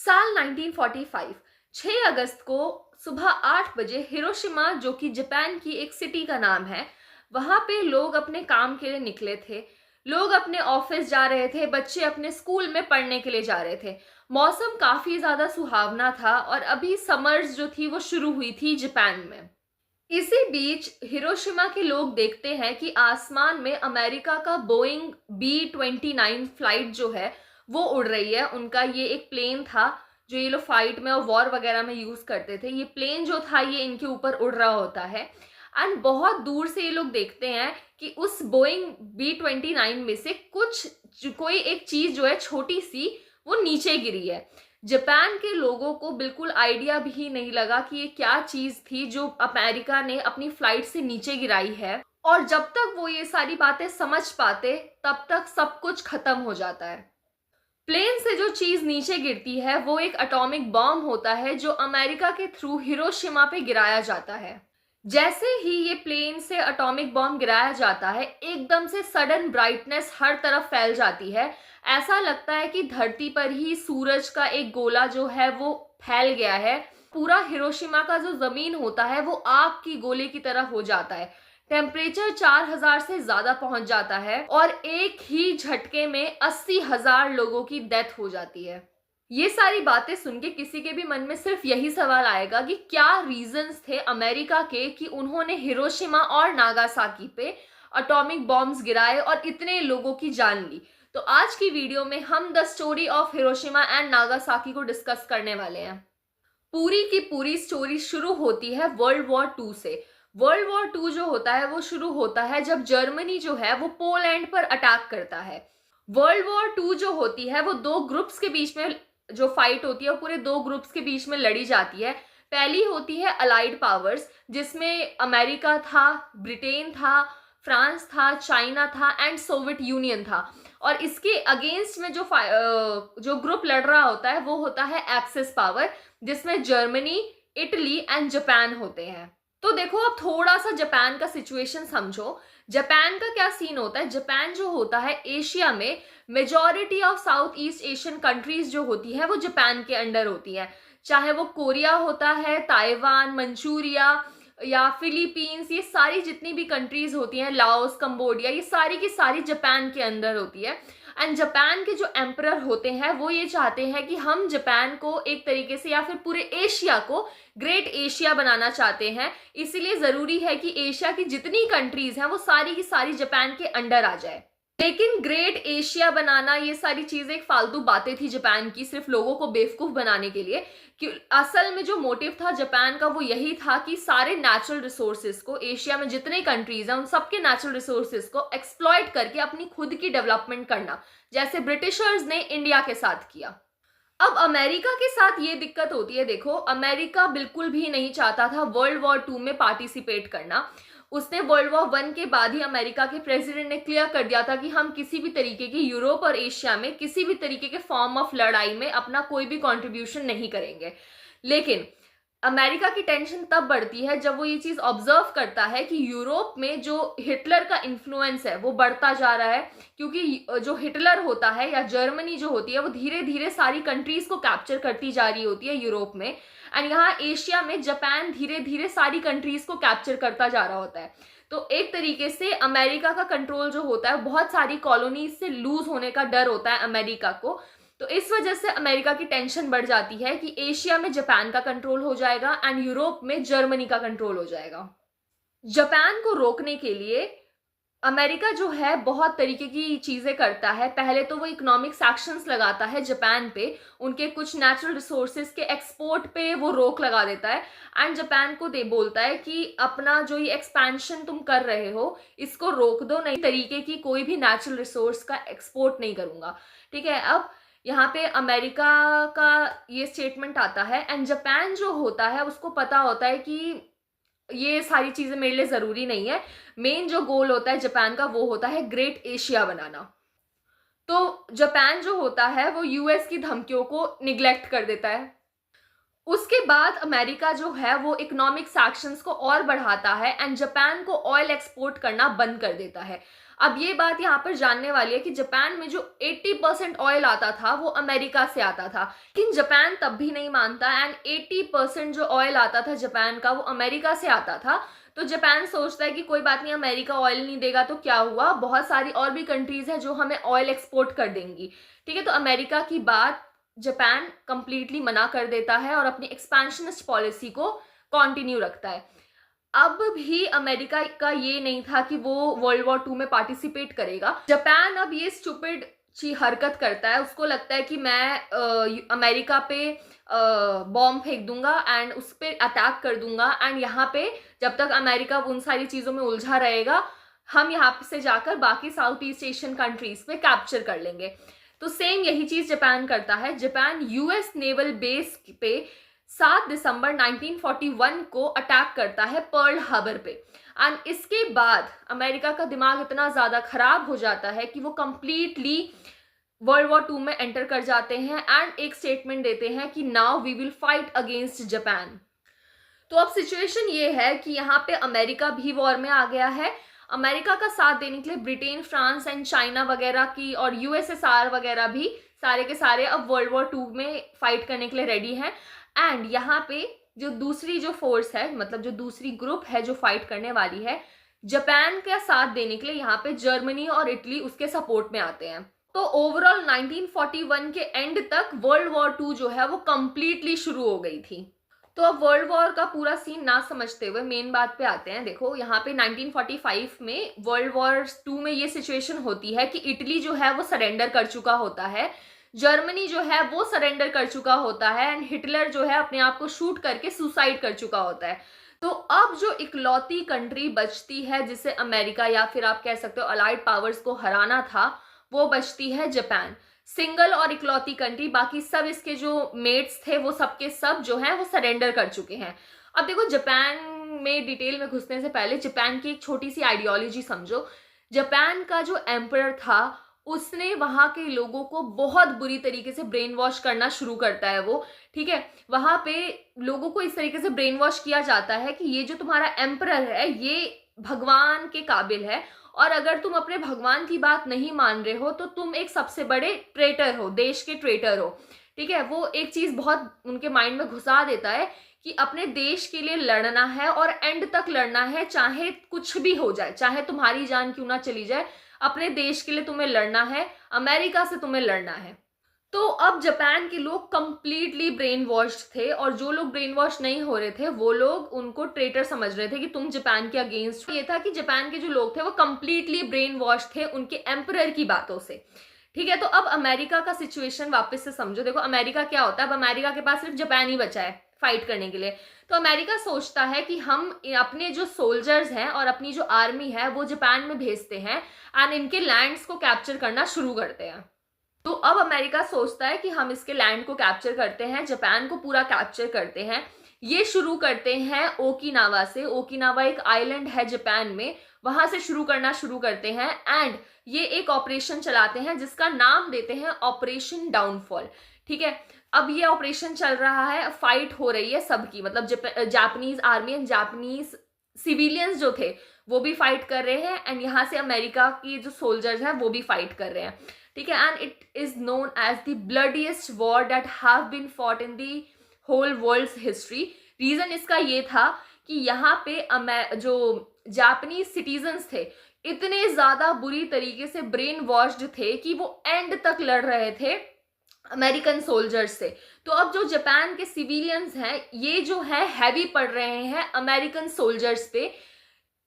साल 1945 6 अगस्त को सुबह 8 बजे हिरोशिमा, जो कि जापान की एक सिटी का नाम है, वहां पे लोग अपने काम के लिए निकले थे। लोग अपने ऑफिस जा रहे थे, बच्चे अपने स्कूल में पढ़ने के लिए जा रहे थे। मौसम काफी ज्यादा सुहावना था और अभी समर्स जो थी वो शुरू हुई थी जापान में। इसी बीच हिरोशिमा के लोग देखते हैं कि आसमान में अमेरिका का बोइंग B-29 फ्लाइट जो है वो उड़ रही है। उनका ये एक प्लेन था जो ये लोग फाइट में और वॉर वगैरह में यूज करते थे। ये प्लेन जो था ये इनके ऊपर उड़ रहा होता है एंड बहुत दूर से ये लोग देखते हैं कि उस बोइंग B-29 में से कोई एक चीज जो है छोटी सी वो नीचे गिरी है। जापान के लोगों को बिल्कुल आइडिया भी नहीं लगा कि ये क्या चीज थी जो अमेरिका ने अपनी फ्लाइट से नीचे गिराई है, और जब तक वो ये सारी बातें समझ पाते तब तक सब कुछ खत्म हो जाता है। प्लेन से जो चीज नीचे गिरती है वो एक एटॉमिक बॉम्ब होता है जो अमेरिका के थ्रू हिरोशिमा पे गिराया जाता है। जैसे ही ये प्लेन से एटॉमिक बॉम्ब गिराया जाता है, एकदम से सडन ब्राइटनेस हर तरफ फैल जाती है। ऐसा लगता है कि धरती पर ही सूरज का एक गोला जो है वो फैल गया है। पूरा हिरोशिमा का जो जमीन होता है वो आग की गोले की तरह हो जाता है। टेम्परेचर 4000 से ज्यादा पहुंच जाता है और एक ही झटके में 80,000 लोगों की डेथ हो जाती है। ये सारी बातें सुन के किसी के भी मन में सिर्फ यही सवाल आएगा कि क्या रीजंस थे अमेरिका के कि उन्होंने हिरोशिमा और नागासाकी पे एटॉमिक बॉम्ब्स गिराए और इतने लोगों की जान ली। तो आज की वीडियो में हम the story of Hiroshima and Nagasaki को डिस्कस करने वाले हैं। पूरी की पूरी स्टोरी शुरू होती है वर्ल्ड वॉर 2 से। वर्ल्ड वॉर 2 जो होता है वो शुरू होता है जब जर्मनी जो है वो पोलैंड पर अटैक करता है। वर्ल्ड वॉर 2 जो होती है वो दो ग्रुप्स के बीच में जो फाइट होती है वो पूरे दो ग्रुप्स के बीच में लड़ी जाती है। पहली होती है अलाइड पावर्स, जिसमें अमेरिका था, ब्रिटेन था, फ्रांस था, चाइना था एंड सोवियत यूनियन था। और इसके अगेंस्ट में जो ग्रुप लड़ रहा होता है वो होता है एक्सिस पावर, जिसमें जर्मनी, इटली एंड जापान होते हैं। तो देखो अब थोड़ा सा जापान का सिचुएशन समझो। जापान का क्या सीन होता है। जापान जो होता है एशिया में majority of south east Asian countries जो होती है वो जापान के अंडर होती हैं। चाहे वो कोरिया होता है, ताइवान, मंचूरिया या फिलीपींस, ये सारी जितनी भी कंट्रीज होती हैं, लाओस, कंबोडिया, ये सारी की सारी जापान के अंदर होती है। एंड जापान के जो एम्परर होते हैं वो ये चाहते हैं कि हम जापान को एक तरीके से या फिर पूरे एशिया को ग्रेट एशिया बनाना चाहते हैं। इसीलिए जरूरी है कि एशिया की जितनी कंट्रीज हैं वो सारी की सारी जापान के अंडर आ जाए। लेकिन ग्रेट एशिया बनाना, ये सारी चीजें एक फालतू बातें थी जापान की, सिर्फ लोगों को बेवकूफ बनाने के लिए। कि असल में जो मोटिव था जापान का वो यही था कि सारे नेचुरल रिसोर्सेज को, एशिया में जितने कंट्रीज हैं उन सबके नेचुरल रिसोर्सेज को एक्सप्लॉइट करके अपनी खुद की डेवलपमेंट करना, जैसे ब्रिटिशर्स ने इंडिया के साथ किया। अब अमेरिका के साथ ये दिक्कत होती है। देखो, अमेरिका बिल्कुल भी नहीं चाहता था वर्ल्ड वॉर 2 में पार्टिसिपेट करना। उसने वर्ल्ड वॉर 1 के बाद ही अमेरिका के प्रेसिडेंट ने क्लियर कर दिया था कि हम किसी भी तरीके की यूरोप और एशिया में किसी भी तरीके के फॉर्म ऑफ लड़ाई में अपना कोई भी कंट्रीब्यूशन नहीं करेंगे। लेकिन अमेरिका की टेंशन तब बढ़ती है जब वो ये चीज ऑब्जर्व करता है कि यूरोप में जो हिटलर का इन्फ्लुएंस है वो बढ़ता जा रहा है। क्योंकि जो हिटलर होता है या जर्मनी जो होती है वो धीरे धीरे सारी कंट्रीज को कैप्चर करती जा रही होती है यूरोप में। एंड यहाँ एशिया में जापान धीरे धीरे सारी कंट्रीज को कैप्चर करता जा रहा होता है। तो एक तरीके से अमेरिका का कंट्रोल जो होता है, बहुत सारी कॉलोनीज से लूज होने का डर होता है अमेरिका को। तो इस वजह से अमेरिका की टेंशन बढ़ जाती है कि एशिया में जापान का कंट्रोल हो जाएगा एंड यूरोप में जर्मनी का कंट्रोल हो जाएगा। जापान को रोकने के लिए अमेरिका जो है बहुत तरीके की चीजें करता है। पहले तो वो इकोनॉमिक सैक्शंस लगाता है जापान पे, उनके कुछ नेचुरल रिसोर्सेज के एक्सपोर्ट पे वो रोक लगा देता है एंड जापान को दे बोलता है कि अपना जो ये एक्सपेंशन तुम कर रहे हो इसको रोक दो, नहीं तरीके की कोई भी नेचुरल रिसोर्स का एक्सपोर्ट नहीं करूंगा। ठीक है, अब यहाँ पे अमेरिका का ये स्टेटमेंट आता है एंड जापान जो होता है उसको पता होता है कि ये सारी चीजें मेरे लिए जरूरी नहीं है। मेन जो गोल होता है जापान का वो होता है ग्रेट एशिया बनाना। तो जापान जो होता है वो यूएस की धमकियों को निग्लेक्ट कर देता है। उसके बाद अमेरिका जो है वो इकोनॉमिक सैक्शंस को और बढ़ाता है एंड जापान को ऑयल एक्सपोर्ट करना बंद कर देता है। अब ये बात यहाँ पर जानने वाली है कि जापान में जो 80% ऑयल आता था वो अमेरिका से आता था, लेकिन जापान तब भी नहीं मानता एंड 80% जो ऑयल आता था जापान का वो अमेरिका से आता था। तो जापान सोचता है कि कोई बात नहीं, अमेरिका ऑयल नहीं देगा तो क्या हुआ, बहुत सारी और भी कंट्रीज है जो हमें ऑयल एक्सपोर्ट कर देंगी। ठीक है, तो अमेरिका की बात जापान कंप्लीटली मना कर देता है और अपनी एक्सपेंशनिस्ट पॉलिसी को कंटिन्यू रखता है। अब भी अमेरिका का ये नहीं था कि वो वर्ल्ड वॉर 2 में पार्टिसिपेट करेगा। जापान अब ये स्टूपिड ची हरकत करता है, उसको लगता है कि मैं अमेरिका पे बॉम्ब फेंक दूंगा एंड उस पर अटैक कर दूंगा एंड यहाँ पे जब तक अमेरिका उन सारी चीज़ों में उलझा रहेगा हम यहाँ से जाकर बाकी साउथ ईस्ट एशियन कंट्रीज पे कैप्चर कर लेंगे। तो सेम यही चीज़ जापान करता है। जापान यूएस नेवल बेस पे 7 दिसंबर 1941 को अटैक करता है पर्ल हार्बर पे एंड इसके बाद अमेरिका का दिमाग इतना ज़्यादा खराब हो जाता है कि वो कंप्लीटली वर्ल्ड वॉर 2 में एंटर कर जाते हैं एंड एक स्टेटमेंट देते हैं कि now we will fight against Japan. तो अब सिचुएशन ये है कि यहाँ पे अमेरिका भी वॉर में आ गया है। अमेरिका का साथ देने के लिए ब्रिटेन, फ्रांस एंड चाइना वगैरह की और यूएसएसआर वगैरह भी सारे के सारे अब वर्ल्ड वॉर 2 में फाइट करने के लिए रेडी हैं। एंड यहाँ पे जो दूसरी जो फोर्स है, मतलब जो दूसरी ग्रुप है जो फाइट करने वाली है, जापान का साथ देने के लिए यहाँ पे जर्मनी और इटली उसके सपोर्ट में आते हैं। तो ओवरऑल 1941 के एंड तक वर्ल्ड वॉर 2 जो है वो कंप्लीटली शुरू हो गई थी। तो अब वर्ल्ड वॉर का पूरा सीन ना समझते हुए मेन बात पे आते हैं। देखो यहाँ पे 1945 में वर्ल्ड वॉर 2 में ये सिचुएशन होती है कि इटली जो है वो सरेंडर कर चुका होता है, जर्मनी जो है वो सरेंडर कर चुका होता है एंड हिटलर जो है अपने आप को शूट करके सुसाइड कर चुका होता है। तो अब जो इकलौती कंट्री बचती है जिसे अमेरिका या फिर आप कह सकते हो अलाइड पावर्स को हराना था, वो बचती है जापान। सिंगल और इकलौती कंट्री, बाकी सब इसके जो मेट्स थे वो सबके सब जो हैं वो सरेंडर कर चुके हैं। अब देखो जापान में डिटेल में घुसने से पहले जापान की एक छोटी सी आइडियोलॉजी समझो। जापान का जो एम्परर था उसने वहां के लोगों को बहुत बुरी तरीके से ब्रेन वॉश करना शुरू करता है वो। ठीक है, वहां पे लोगों को इस तरीके से ब्रेन वॉश किया जाता है कि ये जो तुम्हारा एम्परर है ये भगवान के काबिल है और अगर तुम अपने भगवान की बात नहीं मान रहे हो तो तुम एक सबसे बड़े ट्रेटर हो, देश के ट्रेटर हो। ठीक है, वो एक चीज बहुत उनके माइंड में घुसा देता है कि अपने देश के लिए लड़ना है और एंड तक लड़ना है, चाहे कुछ भी हो जाए, चाहे तुम्हारी जान क्यों ना चली जाए, अपने देश के लिए तुम्हें लड़ना है, अमेरिका से तुम्हें लड़ना है। तो अब जापान के लोग कंप्लीटली ब्रेन वॉश्ड थे और जो लोग ब्रेन वॉश नहीं हो रहे थे वो लोग उनको ट्रेटर समझ रहे थे कि तुम जापान के अगेंस्ट। ये था कि जापान के जो लोग थे वो कंप्लीटली ब्रेन वॉश थे उनके एम्परर की बातों से। ठीक है, तो अब अमेरिका का सिचुएशन वापस से समझो। देखो अमेरिका क्या होता है, अब अमेरिका के पास सिर्फ जापान ही बचा है फाइट करने के लिए। तो अमेरिका सोचता है कि हम अपने जो सोल्जर्स हैं और अपनी जो आर्मी है वो जापान में भेजते हैं एंड इनके लैंड्स को कैप्चर करना शुरू करते हैं। तो अब अमेरिका सोचता है कि हम इसके लैंड को कैप्चर करते हैं, जापान को पूरा कैप्चर करते हैं। ये शुरू करते हैं ओकिनावा से। ओकिनावा एक आइलैंड है जापान में, वहां से शुरू करते हैं एंड ये एक ऑपरेशन चलाते हैं जिसका नाम देते हैं ऑपरेशन डाउनफॉल। ठीक है, अब ये ऑपरेशन चल रहा है, फाइट हो रही है सबकी, मतलब Japanese army and Japanese civilians जो थे वो भी फाइट कर रहे हैं एंड यहाँ से अमेरिका की जो सोल्जर्स हैं वो भी फाइट कर रहे हैं। ठीक है, and it is known as the bloodiest war that have been fought in the whole world's history. Reason इसका ये था कि यहाँ पे जो जापानीज सिटीजन्स थे इतने ज्यादा बुरी तरीके से ब्रेन वॉश्ड थे कि वो एंड तक लड़ रहे थे अमेरिकन सोल्जर्स से। तो अब जो जापान के सिविलियंस हैं ये जो है हैवी पड़ रहे हैं अमेरिकन सोल्जर्स पे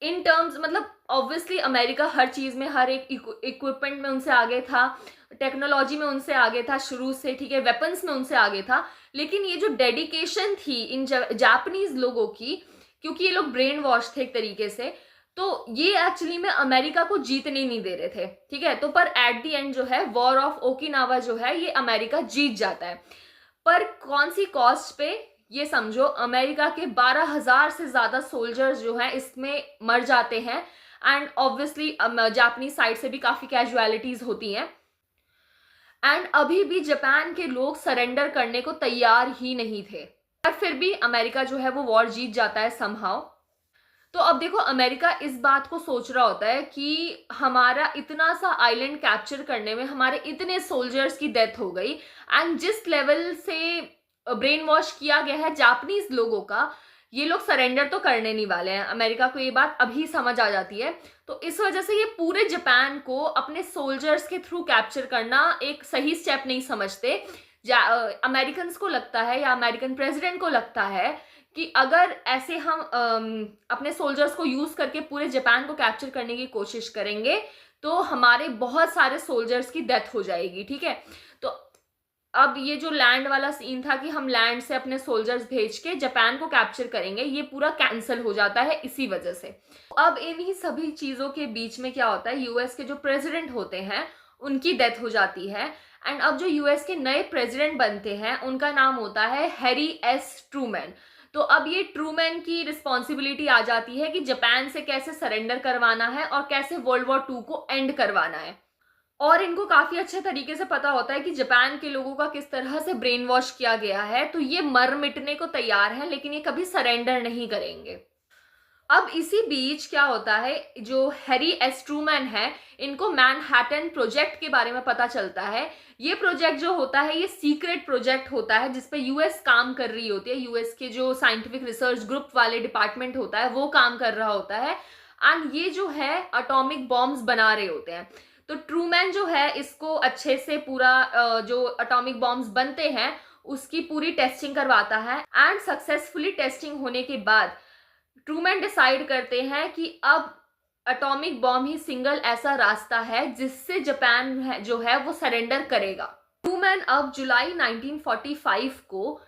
इन टर्म्स, मतलब ऑब्वियसली अमेरिका हर चीज में, हर एक इक्विपमेंट में उनसे आगे था, टेक्नोलॉजी में उनसे आगे था शुरू से। ठीक है, वेपन्स में उनसे आगे था, लेकिन ये जो डेडिकेशन थी इन जापानीज लोगों की, क्योंकि ये लोग ब्रेन वॉश थे एक तरीके से, तो ये एक्चुअली में अमेरिका को जीतने नहीं दे रहे थे। ठीक है, तो पर एट द एंड जो है वॉर ऑफ ओकिनावा जो है ये अमेरिका जीत जाता है। पर कौन सी कॉस्ट पे, ये समझो अमेरिका के 12,000 से ज्यादा सोल्जर्स जो हैं इसमें मर जाते हैं एंड ऑब्वियसली जापानी साइड से भी काफी कैजुअलिटीज होती हैं एंड अभी भी जापान के लोग सरेंडर करने को तैयार ही नहीं थे, पर फिर भी अमेरिका जो है वो वॉर जीत जाता है समहाउ। तो अब देखो अमेरिका इस बात को सोच रहा होता है कि हमारा इतना सा आइलैंड कैप्चर करने में हमारे इतने सोल्जर्स की डेथ हो गई, एंड जिस लेवल से ब्रेन वॉश किया गया है जापानीज लोगों का, ये लोग सरेंडर तो करने नहीं वाले हैं। अमेरिका को ये बात अभी समझ आ जाती है। तो इस वजह से ये पूरे जापान को अपने सोल्जर्स के थ्रू कैप्चर करना एक सही स्टेप नहीं समझते। अमेरिकन को लगता है या अमेरिकन प्रेसिडेंट को लगता है कि अगर ऐसे हम अपने सोल्जर्स को यूज करके पूरे जापान को कैप्चर करने की कोशिश करेंगे तो हमारे बहुत सारे सोल्जर्स की डेथ हो जाएगी, ठीक है। तो अब ये जो लैंड वाला सीन था कि हम लैंड से अपने सोल्जर्स भेज के जापान को कैप्चर करेंगे, ये पूरा कैंसिल हो जाता है इसी वजह से। अब इन्हीं सभी चीजों के बीच में क्या होता है, यूएस के जो प्रेसिडेंट होते हैं उनकी डेथ हो जाती है, एंड अब जो यूएस के नए प्रेसिडेंट बनते हैं उनका नाम होता है हैरी एस ट्रूमैन। तो अब ये ट्रूमैन की रिस्पॉन्सिबिलिटी आ जाती है कि जापान से कैसे सरेंडर करवाना है और कैसे वर्ल्ड वॉर 2 को एंड करवाना है। और इनको काफी अच्छे तरीके से पता होता है कि जापान के लोगों का किस तरह से ब्रेन वॉश किया गया है, तो ये मर मिटने को तैयार हैं, लेकिन ये कभी सरेंडर नहीं करेंगे। अब इसी बीच क्या होता है, जो हैरी एस ट्रूमैन है इनको मैनहट्टन प्रोजेक्ट के बारे में पता चलता है। ये प्रोजेक्ट जो होता है ये सीक्रेट प्रोजेक्ट होता है जिसपे यूएस काम कर रही होती है। यूएस के जो साइंटिफिक रिसर्च ग्रुप वाले डिपार्टमेंट होता है वो काम कर रहा होता है, एंड ये जो है एटॉमिक बॉम्ब्स बना रहे होते हैं। तो ट्रूमैन जो है इसको अच्छे से पूरा जो एटॉमिक बॉम्ब्स बनते हैं उसकी पूरी टेस्टिंग करवाता है, एंड सक्सेसफुली टेस्टिंग होने के बाद ट्रूमैन डिसाइड करते हैं कि अब एटॉमिक बॉम्ब ही सिंगल ऐसा रास्ता है जिससे जापान जो है वो सरेंडर करेगा। ट्रूमैन अब जुलाई 1945 को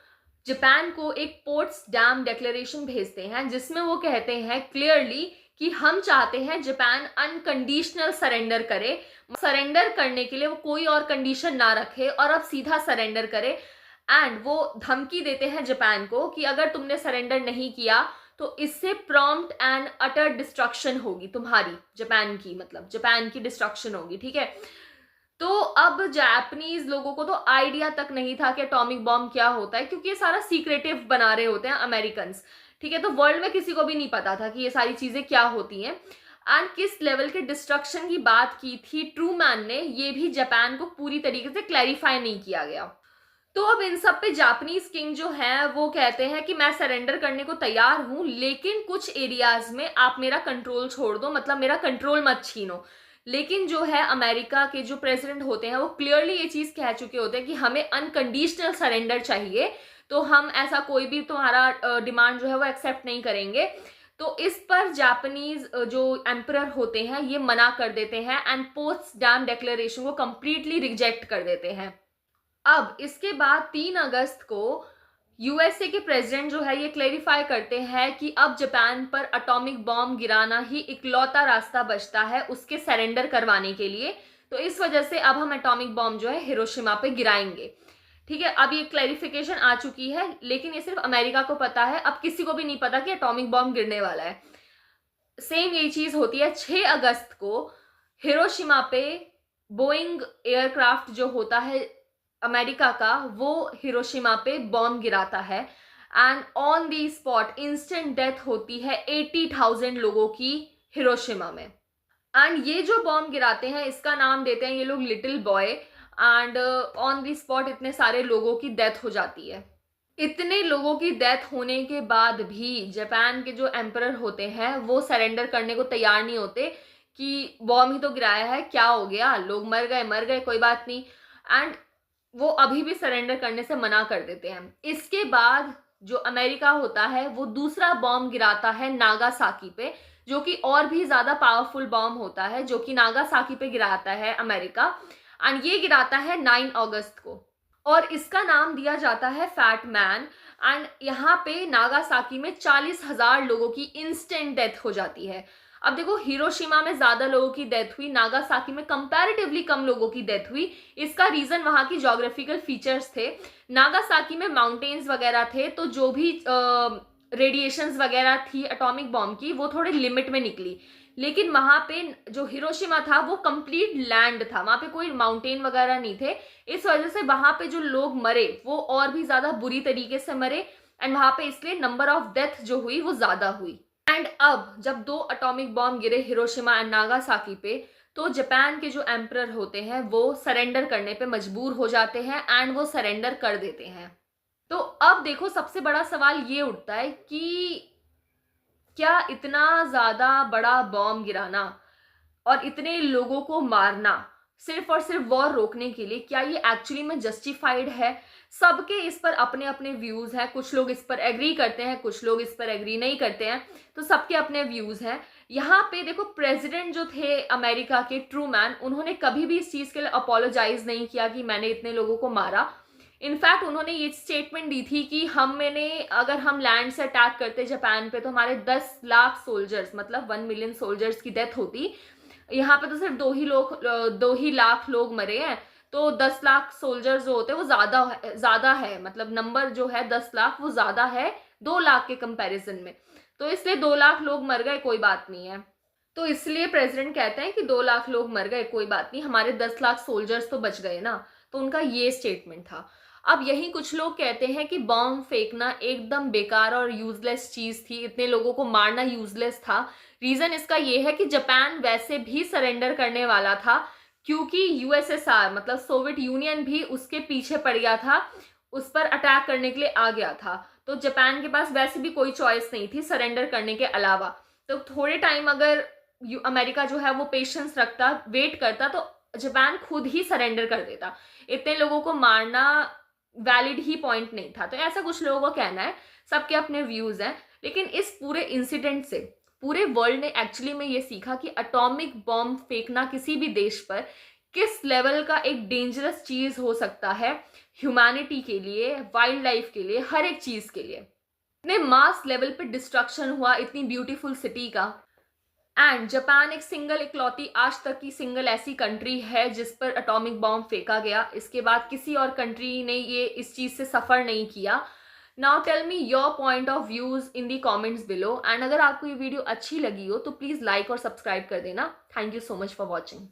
जापान को एक पोट्सडाम डिक्लेरेशन भेजते हैं जिसमें वो कहते हैं क्लियरली कि हम चाहते हैं जापान अनकंडीशनल सरेंडर करे, सरेंडर करने के लिए वो कोई और कंडीशन ना रखे और अब सीधा सरेंडर करे। एंड वो धमकी देते हैं जापान को कि अगर तुमने सरेंडर नहीं किया तो इससे प्रॉम्प्ट एंड अटर डिस्ट्रक्शन होगी तुम्हारी, जापान की, मतलब जापान की डिस्ट्रक्शन होगी, ठीक है। तो अब जापानीज लोगों को तो आइडिया तक नहीं था कि एटॉमिक बॉम्ब क्या होता है, क्योंकि ये सारा सीक्रेटिव बना रहे होते हैं अमेरिकन, ठीक है। तो वर्ल्ड में किसी को भी नहीं पता था कि ये सारी चीजें क्या होती हैं एंड किस लेवल के डिस्ट्रक्शन की बात की थी ट्रूमैन ने, ये भी जापान को पूरी तरीके से क्लैरिफाई नहीं किया गया। तो अब इन सब पे जापानीज किंग जो है वो कहते हैं कि मैं सरेंडर करने को तैयार हूं, लेकिन कुछ एरियाज में आप मेरा कंट्रोल छोड़ दो, मतलब मेरा कंट्रोल मत छीनो। लेकिन जो है अमेरिका के जो प्रेसिडेंट होते हैं वो क्लियरली ये चीज कह चुके होते हैं कि हमें अनकंडीशनल सरेंडर चाहिए, तो हम ऐसा कोई भी तुम्हारा डिमांड जो है वो एक्सेप्ट नहीं करेंगे। तो इस पर जापानीज जो एम्परर होते हैं ये मना कर देते हैं एंड पोट्सडाम डिक्लेरेशन को कंप्लीटली रिजेक्ट कर देते हैं। अब इसके बाद 3 अगस्त को यूएसए के प्रेसिडेंट जो है ये क्लेरिफाई करते हैं कि अब जापान पर एटॉमिक बॉम्ब गिराना ही इकलौता रास्ता बचता है उसके सरेंडर करवाने के लिए। तो इस वजह से अब हम एटॉमिक बॉम्ब जो है हिरोशिमा पे गिराएंगे, ठीक है। अब ये क्लैरिफिकेशन आ चुकी है, लेकिन ये सिर्फ अमेरिका को पता है, अब किसी को भी नहीं पता कि एटॉमिक बॉम्ब गिरने वाला है। सेम यही चीज होती है 6 अगस्त को हिरोशिमा पे बोइंग एयरक्राफ्ट जो होता है अमेरिका का, वो हिरोशिमा पे बॉम्ब गिराता है and on the spot instant death होती है 80,000 लोगों की हिरोशिमा में। एंड ये जो बॉम्ब गिराते हैं इसका नाम देते हैं ये लोग little boy, and on the spot इतने सारे लोगों की डेथ हो जाती है। इतने लोगों की डेथ होने के बाद भी जापान के जो एम्परर होते हैं वो सरेंडर करने को तैयार नहीं होते कि बॉम्ब ही तो गिराया है, क्या हो गया, लोग मर गए कोई बात नहीं, एंड वो अभी भी सरेंडर करने से मना कर देते हैं। इसके बाद जो अमेरिका होता है वो दूसरा बॉम्ब गिराता है नागासाकी पे, जो कि और भी ज्यादा पावरफुल बॉम्ब होता है, जो कि नागासाकी पे गिराता है अमेरिका, एंड ये गिराता है 9 अगस्त को, और इसका नाम दिया जाता है फैट मैन। एंड यहाँ पे नागासाकी में 40,000 लोगों की इंस्टेंट डेथ हो जाती है। अब देखो हिरोशिमा में ज्यादा लोगों की डेथ हुई, नागासाकी में कंपैरेटिवली कम लोगों की डेथ हुई। इसका रीजन वहां की ज्योग्राफिकल फीचर्स थे। नागासाकी में माउंटेन्स वगैरह थे, तो जो भी रेडिएशंस वगैरह थी एटॉमिक बॉम्ब की वो थोड़े लिमिट में निकली। लेकिन वहां पे जो हिरोशिमा था वो कंप्लीट लैंड था, वहां पे कोई माउंटेन वगैरह नहीं थे। इस वजह से वहां पे जो लोग मरे वो और भी ज्यादा बुरी तरीके से मरे, एंड वहां पे इसलिए नंबर ऑफ डेथ जो हुई वो ज्यादा हुई। एंड अब जब 2 एटॉमिक बॉम्ब गिरे हिरोशिमा एंड नागासाकी पे, तो जापान के जो एम्परर होते हैं वो सरेंडर करने पे मजबूर हो जाते हैं एंड वो सरेंडर कर देते हैं। तो अब देखो सबसे बड़ा सवाल ये उठता है कि क्या इतना ज्यादा बड़ा बॉम्ब गिराना और इतने लोगों को मारना सिर्फ और सिर्फ वॉर रोकने के लिए, क्या ये एक्चुअली में जस्टिफाइड है? सबके इस पर अपने अपने व्यूज हैं, कुछ लोग इस पर एग्री करते हैं, कुछ लोग इस पर एग्री नहीं करते हैं, तो सबके अपने व्यूज हैं। यहाँ पे देखो प्रेसिडेंट जो थे अमेरिका के, ट्रूमैन, उन्होंने कभी भी इस चीज के लिए अपोलोजाइज नहीं किया कि मैंने इतने लोगों को मारा। इनफैक्ट उन्होंने ये स्टेटमेंट दी थी कि अगर हम लैंड से अटैक करते जापान पे तो हमारे 10 लाख सोल्जर्स, मतलब 1 मिलियन सोल्जर्स की डेथ होती। यहाँ पे तो सिर्फ 2 ही लाख लोग मरे हैं, तो 10 लाख सोल्जर्स जो होते हैं वो ज्यादा है, मतलब नंबर जो है 10 लाख वो ज्यादा है 2 लाख के कंपैरिजन में। तो इसलिए 2 लाख लोग मर गए, कोई बात नहीं है। तो इसलिए प्रेसिडेंट कहते हैं कि 2 लाख लोग मर गए, कोई बात नहीं, हमारे 10 लाख सोल्जर्स तो बच गए ना। तो उनका ये स्टेटमेंट था। अब यही कुछ लोग कहते हैं कि बॉम्ब फेंकना एकदम बेकार और यूजलेस चीज थी, इतने लोगों को मारना यूजलेस था। रीजन इसका ये है कि जापान वैसे भी सरेंडर करने वाला था, क्योंकि यूएसएसआर मतलब सोवियत यूनियन भी उसके पीछे पड़ गया था, उस पर अटैक करने के लिए आ गया था। तो जापान के पास वैसे भी कोई चॉइस नहीं थी सरेंडर करने के अलावा। तो थोड़े टाइम अगर अमेरिका जो है वो पेशेंस रखता, वेट करता, तो जापान खुद ही सरेंडर कर देता। इतने लोगों को मारना वैलिड ही पॉइंट नहीं था। तो ऐसा कुछ लोगों का कहना है, सबके अपने व्यूज हैं। लेकिन इस पूरे इंसिडेंट से पूरे वर्ल्ड ने एक्चुअली में ये सीखा कि एटॉमिक बॉम्ब फेंकना किसी भी देश पर किस लेवल का एक डेंजरस चीज हो सकता है, ह्यूमैनिटी के लिए, वाइल्ड लाइफ के लिए, हर एक चीज के लिए। इतने मास लेवल पे डिस्ट्रक्शन हुआ इतनी ब्यूटीफुल सिटी का। एंड जापान एक सिंगल इकलौती आज तक की सिंगल ऐसी कंट्री है जिस पर एटॉमिक बॉम्ब फेंका गया। इसके बाद किसी और कंट्री ने ये इस चीज से सफर नहीं किया। Now tell me your point of views in the comments below. And अगर आपको ये वीडियो अच्छी लगी हो तो प्लीज लाइक और सब्सक्राइब कर देना। Thank you so much for watching.